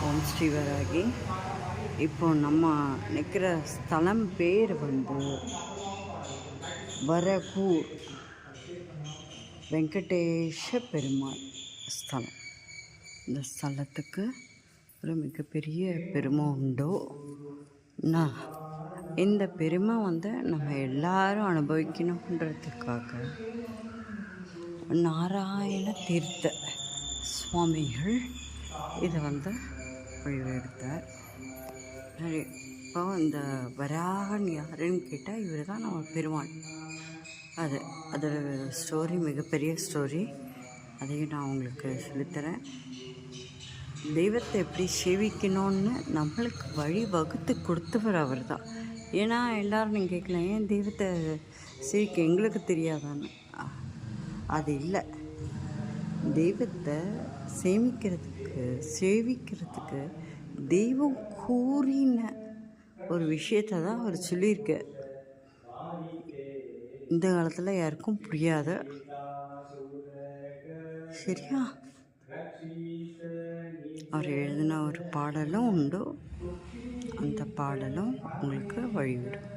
ஓம் ஸ்ரீ வராகி. இப்போ நம்ம நிற்கிற ஸ்தலம் பேர் வரகூர் வெங்கடேஷ பெருமாள் ஸ்தலம். இந்த ஸ்தலத்துக்கு ஒரு மிகப்பெரிய பெருமை உண்டு. இந்த பெருமை நம்ம எல்லாரும் அனுபவிக்கணுன்றதுக்காக நாராயண தீர்த்த சுவாமிகள் இதை வழிவகுத்தார். இப்போ இந்த வராகன் யாருன்னு கேட்டால் இவர் தான் நம்ம பெருமாள். அதோட ஸ்டோரி மிகப்பெரிய ஸ்டோரி. அதையும் நான் உங்களுக்கு சொல்லித்தரேன். தெய்வத்தை எப்படி சேவிக்கணும்னு நம்மளுக்கு வழி வகுத்து கொடுத்தவர் அவர் தான். ஏன்னா எல்லோரும் நீங்கள் கேட்கலாம், ஏன் தெய்வத்தை சேவிக்க எங்களுக்கு தெரியாதான்னு. அது இல்லை, தெய்வத்தை சேவிக்கிறதுக்கு தெய்வம் கூறின ஒரு விஷயத்தை தான் அவர் சொல்லியிருக்க. இந்த காலத்தில் யாருக்கும் புரியாது, சரியா? அவர் எழுதின ஒரு பாடலும் உண்டு, அந்த பாடலும் உங்களுக்கு வழிவிடும்.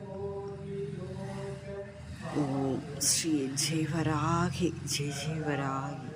ஓம் ஸ்ரீ ஜெய் வராகி, ஜெய் ஜெய் வராகி.